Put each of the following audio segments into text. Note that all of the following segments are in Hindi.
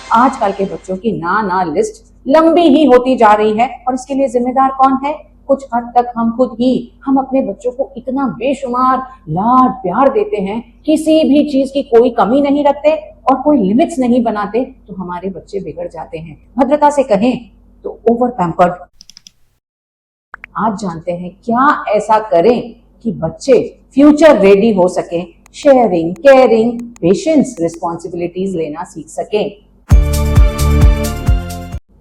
आजकल के बच्चों की ना लिस्ट लंबी ही होती जा रही है और इसके लिए जिम्मेदार कौन है? कुछ हद तक हम खुद ही। हम अपने बच्चों को इतना बेशुमार लाड प्यार देते हैं, किसी भी चीज की कोई कमी नहीं रखते और कोई लिमिट्स नहीं बनाते, तो हमारे बच्चे बिगड़ जाते हैं। भद्रता से कहें तो ओवर पैम्पर्ड। आज जानते हैं क्या ऐसा करें कि बच्चे फ्यूचर रेडी हो सकें, शेयरिंग, केयरिंग, पेशेंस, रिस्पॉन्सिबिलिटीज लेना सीख सकें।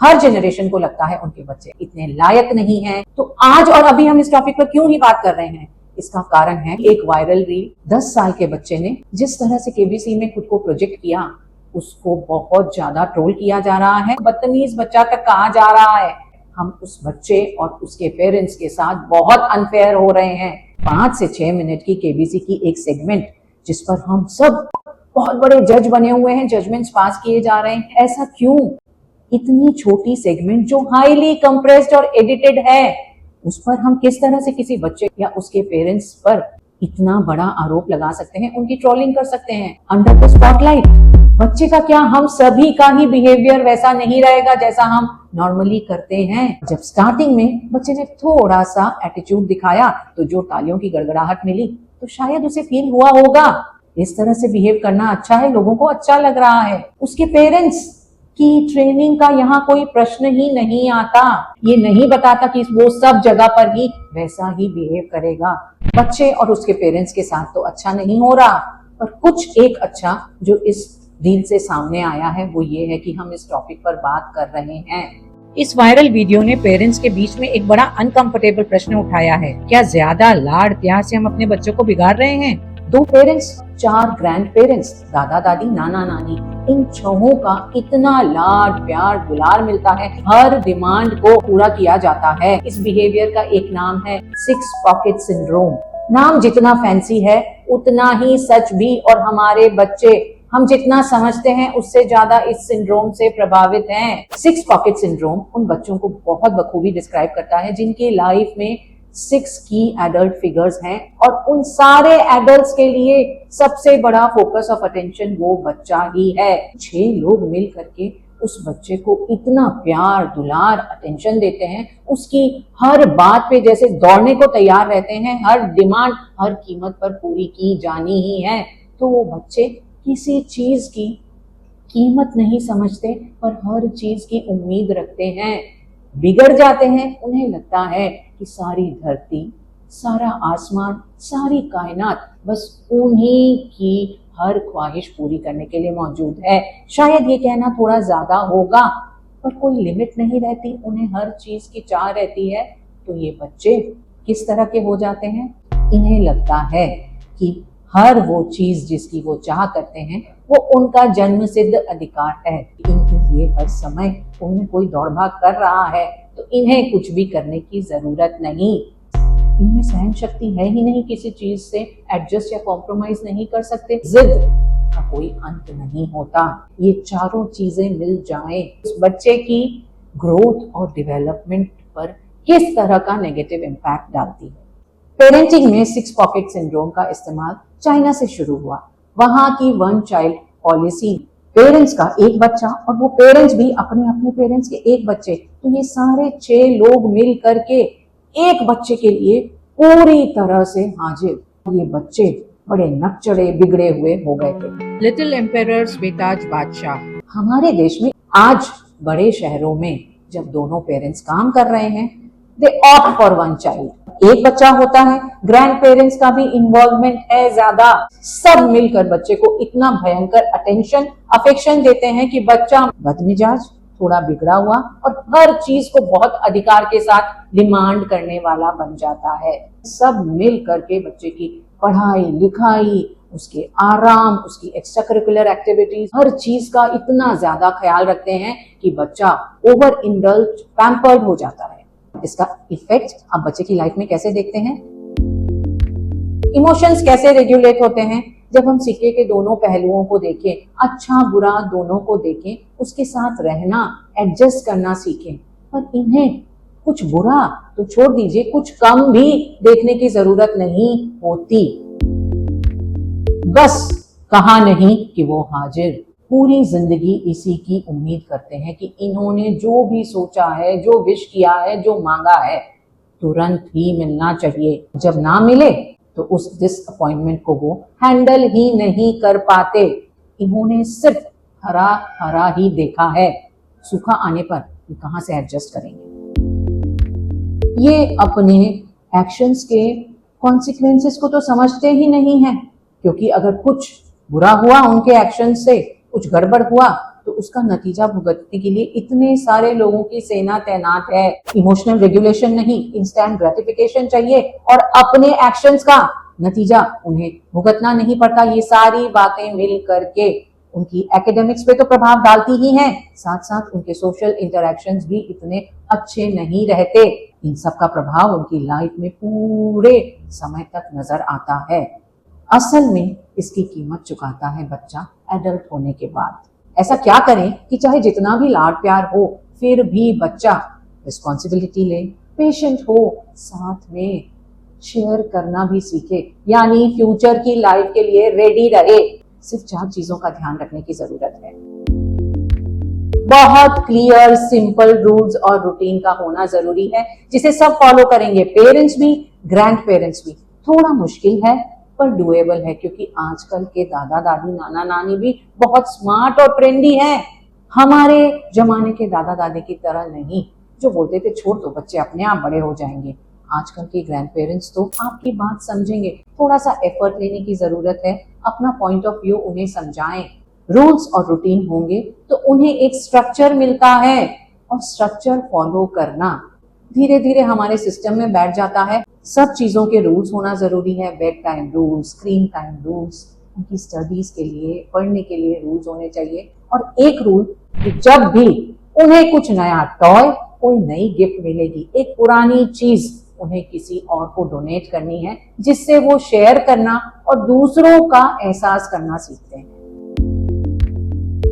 हर जनरेशन को लगता है उनके बच्चे इतने लायक नहीं हैं, तो आज और अभी हम इस टॉपिक पर क्यों ही बात कर रहे हैं? इसका कारण है एक वायरल रील। 10 साल के बच्चे ने जिस तरह से केबीसी में खुद को प्रोजेक्ट किया, उसको बहुत ज्यादा ट्रोल किया जा रहा है। बदतमीज बच्चा तक कहा जा रहा है। हम उस बच्चे और उसके पेरेंट्स के साथ बहुत अनफेयर हो रहे हैं। 5 से 6 मिनट की केबीसी की एक सेगमेंट, जिस पर हम सब बहुत बड़े जज बने हुए हैं, जजमेंट्स पास किए जा रहे हैं। ऐसा क्यों? इतनी छोटी सेगमेंट जो हाईली कंप्रेस्ड और एडिटेड है, उस पर हम किस तरह से किसी बच्चे या उसके पेरेंट्स पर इतना बड़ा आरोप लगा सकते हैं, उनकी ट्रोलिंग कर सकते हैं अंडर द स्पॉटलाइट? बच्चे का क्या हम सभी का ही बिहेवियर वैसा नहीं रहेगा जैसा हम नॉर्मली करते हैं? जब स्टार्टिंग में बच्चे ने थोड़ा सा एटीट्यूड दिखाया तो जो तालियों की गड़गड़ाहट मिली, तो शायद उसे फील हुआ होगा इस तरह से बिहेव करना अच्छा है, लोगों को अच्छा लग रहा है। उसके पेरेंट्स की ट्रेनिंग का यहाँ कोई प्रश्न ही नहीं आता। ये नहीं बताता कि वो सब जगह पर ही वैसा ही बिहेव करेगा। बच्चे और उसके पेरेंट्स के साथ तो अच्छा नहीं हो रहा, पर कुछ एक अच्छा जो इस रील से सामने आया है वो ये है कि हम इस टॉपिक पर बात कर रहे हैं। इस वायरल वीडियो ने पेरेंट्स के बीच में एक बड़ा अनकंफर्टेबल प्रश्न उठाया है। क्या ज्यादा लाड प्यार से हम अपने बच्चों को बिगाड़ रहे हैं? 2 पेरेंट्स, 4 ग्रैंड पेरेंट्स, दादा दादी, नाना नानी, इन छहों का इतना लाड प्यार दुलार मिलता है, हर डिमांड को पूरा किया जाता है। इस बिहेवियर का एक नाम है 6 पॉकेट सिंड्रोम। नाम जितना फैंसी है उतना ही सच भी, और हमारे बच्चे हम जितना समझते हैं उससे ज्यादा इस सिंड्रोम से प्रभावित हैं। 6 पॉकेट सिंड्रोम उन बच्चों को बहुत बखूबी डिस्क्राइब करता है जिनकी लाइफ में 6 की एडल्ट फिगर्स हैं, और उन सारे एडल्ट्स के लिए सबसे बड़ा फोकस ऑफ अटेंशन वो बच्चा ही है। 6 लोग मिल करके उस बच्चे को इतना प्यार दुलार अटेंशन देते हैं, उसकी हर बात पे जैसे दौड़ने को तैयार रहते हैं, हर डिमांड हर कीमत पर पूरी की जानी ही है। तो वो बच्चे किसी चीज की कीमत नहीं समझते, पर हर चीज की उम्मीद रखते हैं, बिगड़ जाते हैं। उन्हें लगता है कि सारी धरती, सारा आसमान, सारी कायनात बस उन्हीं की हर ख्वाहिश पूरी करने के लिए मौजूद है। शायद ये कहना थोड़ा ज्यादा होगा, पर कोई लिमिट नहीं रहती, उन्हें हर चीज की चाह रहती है। तो ये बच्चे किस तरह के हो जाते हैं? इन्हें लगता है कि हर वो चीज जिसकी वो चाह करते हैं वो उनका जन्म सिद्ध अधिकार है। इनके लिए हर समय उन्हें कोई दौड़ भाग कर रहा है, तो इन्हें कुछ भी करने की जरूरत नहीं। इनमें सहन शक्ति है ही नहीं, किसी चीज से एडजस्ट या कॉम्प्रोमाइज नहीं कर सकते। जिद का कोई अंत नहीं होता। ये चारों चीजें मिल जाएं, उस बच्चे की ग्रोथ और डेवलपमेंट पर किस तरह का नेगेटिव इम्पैक्ट डालती है। पेरेंटिंग में 6 पॉकेट सिंड्रोम का इस्तेमाल चाइना से शुरू हुआ। वहां की 1 चाइल्ड पॉलिसी, पेरेंट्स का एक बच्चा और वो पेरेंट्स भी अपने अपने पेरेंट्स के एक बच्चे, तो ये सारे 6 लोग मिल करके एक बच्चे के लिए पूरी तरह से हाजिर। ये बच्चे बड़े नकचड़े बिगड़े हुए हो गए थे। लिटिल एम्पेरर्स, बेताज बादशाह। हमारे देश में आज बड़े शहरों में जब दोनों पेरेंट्स काम कर रहे हैं, दे ऑप्ट फॉर 1 चाइल्ड। एक बच्चा होता है, ग्रैंड पेरेंट्स का भी इन्वॉल्वमेंट है ज्यादा। सब मिलकर बच्चे को इतना भयंकर अटेंशन अफेक्शन देते हैं कि बच्चा बदमिजाज, थोड़ा बिगड़ा हुआ और हर चीज को बहुत अधिकार के साथ डिमांड करने वाला बन जाता है। सब मिल करके बच्चे की पढ़ाई लिखाई, उसके आराम, उसकी एक्स्ट्रा करिकुलर एक्टिविटीज, हर चीज का इतना ज्यादा ख्याल रखते हैं कि बच्चा ओवर इंडल्ज, पैम्पर्ड हो जाता है। इसका इफेक्ट आप बच्चे की लाइफ में कैसे देखते हैं? इमोशंस कैसे रेगुलेट होते हैं? जब हम सिक्के के दोनों पहलुओं को देखें, अच्छा बुरा दोनों को देखें, उसके साथ रहना, एडजस्ट करना सीखें। पर इन्हें कुछ बुरा तो छोड़ दीजिए, कुछ कम भी देखने की जरूरत नहीं होती। बस कहा नहीं कि वो हाजिर। पूरी जिंदगी इसी की उम्मीद करते हैं कि इन्होंने जो भी सोचा है, जो विश किया है, जो मांगा है, तुरंत ही मिलना चाहिए। जब ना मिले तो उस डिसअपॉइंटमेंट को वो हैंडल ही नहीं कर पाते। इन्होंने सिर्फ हरा हरा ही देखा है, सूखा आने पर कहां से एडजस्ट करेंगे। ये अपने एक्शंस के कॉन्सिक्वेंसेस को तो समझते ही नहीं है, क्योंकि अगर कुछ बुरा हुआ उनके एक्शन से, कुछ गड़बड़ हुआ, तो उसका नतीजा भुगतने के लिए इतने सारे लोगों की सेना तैनात है। इमोशनल रेगुलेशन नहीं, इंस्टेंट ग्रेटिफिकेशन चाहिए और अपने एक्शंस का नतीजा उन्हें भुगतना नहीं पड़ता। ये सारी बातें मिल करके उनकी एकेडमिक्स पे तो प्रभाव डालती ही हैं, साथ साथ उनके सोशल इंटरेक्शंस भी इतने अच्छे नहीं रहते। इन सब का प्रभाव उनकी लाइफ में पूरे समय तक नजर आता है। असल में इसकी कीमत चुकाता है बच्चा एडल्ट होने के बाद। ऐसा क्या करें कि चाहे जितना भी लाड प्यार हो, फिर भी बच्चा रिस्पॉन्सिबिलिटी ले, पेशेंट हो, साथ में शेयर करना भी सीखे, यानी फ्यूचर की लाइफ के लिए रेडी रहे। सिर्फ 4 चीजों का ध्यान रखने की जरूरत है। बहुत क्लियर सिंपल रूल्स और रूटीन का होना जरूरी है, जिसे सब फॉलो करेंगे, पेरेंट्स भी, ग्रैंड पेरेंट्स भी। थोड़ा मुश्किल है पर डुएबल है, क्योंकि आजकल के दादा दादी, नाना नानी भी बहुत स्मार्ट और ट्रेंडी हैं। हमारे जमाने के दादा दादी की तरह नहीं, जो बोलते थे छोड़ दो बच्चे अपने आप बड़े हो जाएंगे। आजकल के ग्रैंड पेरेंट्स तो आपकी बात समझेंगे। थोड़ा सा एफर्ट लेने की जरूरत है, अपना पॉइंट ऑफ व्यू उन्हें समझाएं। रूल्स और रूटीन होंगे तो उन्हें एक स्ट्रक्चर मिलता है, और स्ट्रक्चर फॉलो करना धीरे धीरे हमारे सिस्टम में बैठ जाता है। सब चीजों के रूल्स होना जरूरी है, bed time rules, screen time rules, उनकी स्टडीज के लिए, पढ़ने के लिए रूल्स होने चाहिए। और एक रूल कि जब भी उन्हें कुछ नया टॉय, कोई नई गिफ्ट मिलेगी, एक पुरानी चीज उन्हें किसी और को डोनेट करनी है, जिससे वो शेयर करना और दूसरों का एहसास करना सीखते हैं।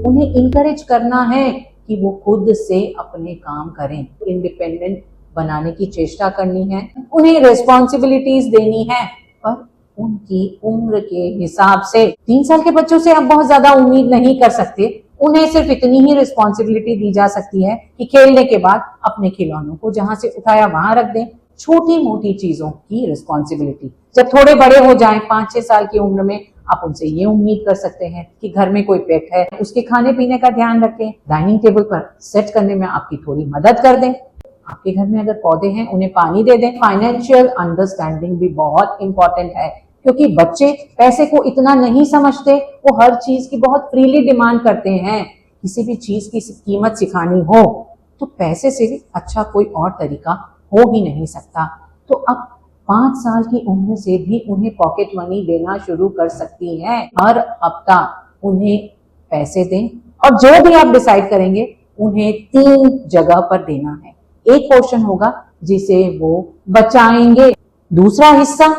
उन्हें इनकरेज करना है कि वो खुद से अपने काम करें, इंडिपेंडेंट बनाने की चेष्टा करनी है। उन्हें रिस्पॉन्सिबिलिटीज देनी है, पर उनकी उम्र के हिसाब से। 3 साल के बच्चों से आप बहुत ज्यादा उम्मीद नहीं कर सकते। उन्हें सिर्फ इतनी ही रिस्पॉन्सिबिलिटी दी जा सकती है कि खेलने के बाद अपने खिलौनों को जहां से उठाया वहां रख दें। छोटी मोटी चीजों की रिस्पॉन्सिबिलिटी जब थोड़े बड़े हो जाएं, 5-6 साल की उम्र में, आप उनसे ये उम्मीद कर सकते हैं कि घर में कोई पेट है, उसके खाने पीने का ध्यान रखें, डाइनिंग टेबल पर सेट करने में आपकी थोड़ी मदद कर दें। आपके घर में अगर पौधे हैं उन्हें पानी दे दें। फाइनेंशियल अंडरस्टैंडिंग भी बहुत इंपॉर्टेंट है, क्योंकि बच्चे पैसे को इतना नहीं समझते। वो हर चीज की बहुत फ्रीली डिमांड करते हैं। किसी भी चीज की कीमत सिखानी हो तो पैसे से अच्छा कोई और तरीका हो ही नहीं सकता। तो अब 5 साल की उम्र से भी उन्हें पॉकेट मनी देना शुरू कर सकती हैं। हर हफ्ता उन्हें पैसे दें, और जो भी आप डिसाइड करेंगे उन्हें 3 जगह पर देना है। एक पोर्शन होगा जिसे वो बचाएंगे, दूसरा हिस्सा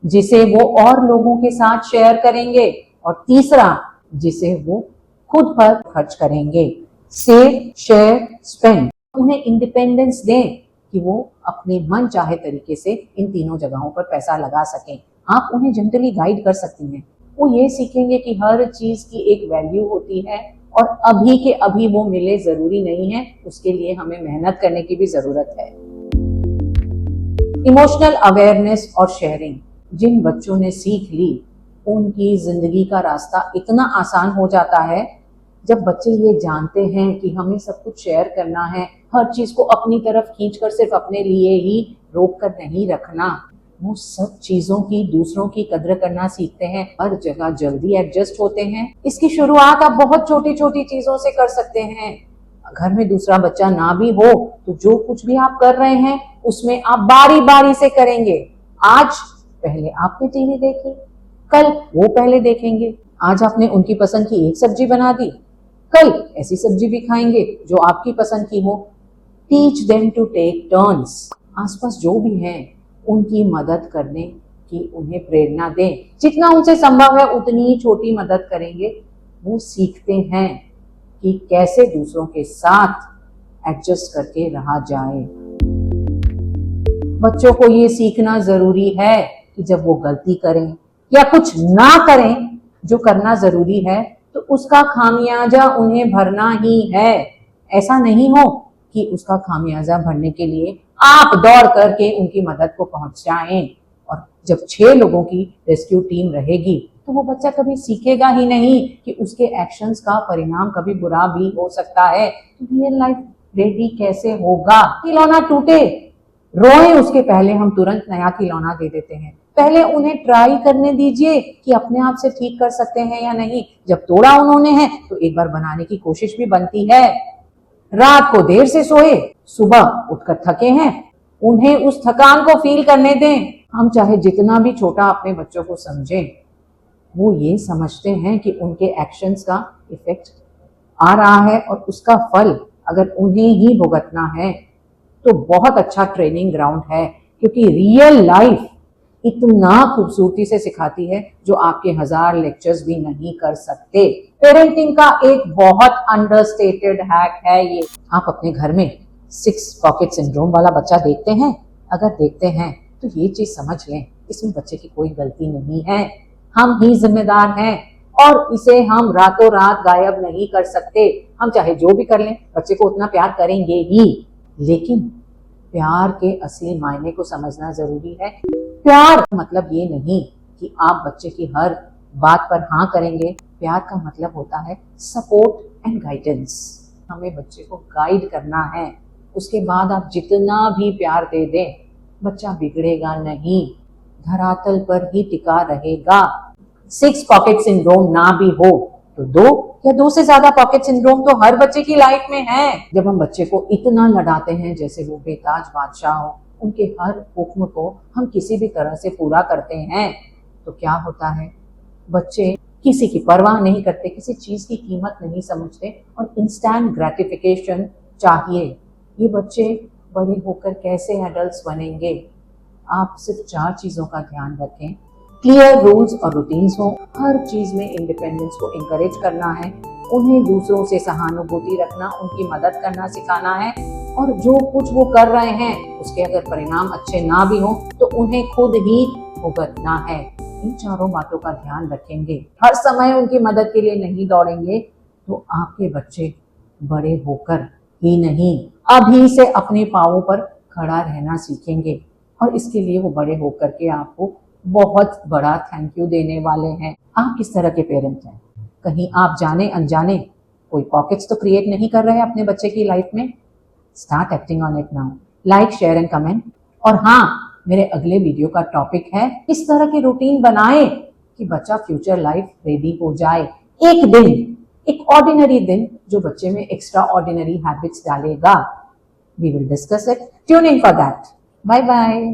जिसे वो और लोगों के साथ शेयर करेंगे, और तीसरा जिसे वो खुद पर खर्च करेंगे। Save, share, spend. उन्हें इंडिपेंडेंस दें कि वो अपने मन चाहे तरीके से इन तीनों जगहों पर पैसा लगा सकें। आप उन्हें जेंटली गाइड कर सकती हैं। वो ये सीखेंगे कि हर चीज की एक वैल्यू होती है, और अभी के अभी वो मिले जरूरी नहीं है, उसके लिए हमें मेहनत करने की भी जरूरत है। इमोशनल अवेयरनेस और शेयरिंग जिन बच्चों ने सीख ली, उनकी जिंदगी का रास्ता इतना आसान हो जाता है जब बच्चे ये जानते हैं कि हमें सब कुछ शेयर करना है, हर चीज को अपनी तरफ खींचकर सिर्फ अपने लिए ही रोक कर नहीं रखना। वो सब चीजों की, दूसरों की कद्र करना सीखते हैं, हर जगह जल्दी एडजस्ट होते हैं। इसकी शुरुआत आप बहुत छोटी छोटी चीजों से कर सकते हैं। घर में दूसरा बच्चा ना भी हो तो जो कुछ भी आप कर रहे हैं उसमें आप बारी बारी से करेंगे। आज पहले आपने टीवी देखी, कल वो पहले देखेंगे। आज आपने उनकी पसंद की एक सब्जी बना दी, कल ऐसी सब्जी भी खाएंगे जो आपकी पसंद की हो। Teach them to take turns. आसपास जो भी हैं उनकी मदद करने की उन्हें प्रेरणा दें। जितना उनसे संभव है उतनी ही छोटी मदद करेंगे। वो सीखते हैं कि कैसे दूसरों के साथ एडजस्ट करके रहा जाए। बच्चों को ये सीखना जरूरी है कि जब वो गलती करें या कुछ ना करें जो करना जरूरी है, तो उसका खामियाजा उन्हें भरना ही है। ऐसा नहीं हो कि उसका खामियाजा भरने के लिए आप दौड़ करके उनकी मदद को पहुंच जाएं। और जब 6 लोगों की रेस्क्यू टीम रहेगी तो वो बच्चा कभी सीखेगा ही नहीं कि उसके एक्शंस का परिणाम कभी बुरा भी हो सकता है। तो रियल लाइफ रेडी कैसे होगा? खिलौना टूटे, रोए उसके पहले हम तुरंत नया खिलौना दे देते हैं। पहले उन्हें ट्राई करने दीजिए कि अपने आप से ठीक कर सकते हैं या नहीं। जब तोड़ा उन्होंने है तो एक बार बनाने की कोशिश भी बनती है। रात को देर से सोए, सुबह उठकर थके हैं, उन्हें उस थकान को फील करने दें। हम चाहे जितना भी छोटा अपने बच्चों को समझें, वो ये समझते हैं कि उनके एक्शंस का इफेक्ट आ रहा है और उसका फल अगर उन्हें ही भुगतना है तो बहुत अच्छा ट्रेनिंग ग्राउंड है। क्योंकि रियल लाइफ इतना खूबसूरती से सिखाती है जो आपके 1000 लेक्चर्स भी नहीं कर सकते। पेरेंटिंग का एक बहुत अंडरस्टेटेड हैक है ये। आप अपने घर में 6 पॉकेट सिंड्रोम वाला बच्चा देखते हैं? अगर देखते हैं तो ये चीज समझ लें, इसमें बच्चे की कोई गलती नहीं है, हम ही जिम्मेदार हैं और इसे हम रातों रात गायब नहीं कर सकते। हम चाहे जो भी कर लें, बच्चे को उतना प्यार करेंगे ही। लेकिन प्यार के असली मायने को समझना जरूरी है। प्यार मतलब ये नहीं कि आप बच्चे की हर बात पर हाँ करेंगे। प्यार का मतलब होता है सपोर्ट एंड गाइडेंस। हमें बच्चे को गाइड करना है। उसके बाद आप जितना भी प्यार दे दें, बच्चा बिगड़ेगा नहीं, धरातल पर ही टिका रहेगा। 6 पॉकेट सिंड्रोम ना भी हो तो 2 या 2 से ज्यादा पॉकेट सिंड्रोम तो हर बच्चे की लाइफ में है। जब हम बच्चे को इतना लड़ाते हैं जैसे वो बेताज बादशाह हो, उनके हर हुक्म को हम किसी भी तरह से पूरा करते हैं, तो क्या होता है? बच्चे किसी की परवाह नहीं करते, किसी चीज की कीमत नहीं समझते और इंस्टेंट ग्रेटिफिकेशन चाहिए। ये बच्चे बड़े होकर कैसे एडल्ट्स बनेंगे? आप सिर्फ 4 चीजों का ध्यान रखें। क्लियर रूल्स और रूटीन्स हो, हर चीज में इंडिपेंडेंस को इंकरेज करना है, उन्हें दूसरों से सहानुभूति रखना, उनकी मदद करना सिखाना है और जो कुछ वो कर रहे हैं उसके अगर परिणाम अच्छे ना भी हो तो उन्हें खुद ही भुगतना है। इन 4 बातों का ध्यान रखेंगे, हर समय उनकी मदद के लिए नहीं दौड़ेंगे, तो आपके बच्चे बड़े होकर ही नहीं, अभी से अपने पांवों पर खड़ा रहना सीखेंगे और इसके लिए वो बड़े होकर के आपको बहुत बड़ा थैंक यू देने वाले हैं। आप किस तरह के पेरेंट हैं? कहीं आप जाने अनजाने कोई पॉकेट्स तो क्रिएट नहीं कर रहे हैं अपने बच्चे की लाइफ में? Start acting on it now. Like, share and comment. और हाँ, मेरे अगले वीडियो का टॉपिक है किस तरह की रूटीन बनाए कि बच्चा फ्यूचर लाइफ रेडी हो जाए। एक दिन, एक ऑर्डिनरी दिन जो बच्चे में एक्स्ट्रा ऑर्डिनरी हैबिट्स डालेगा। We will discuss it. Tune in for that. Bye bye.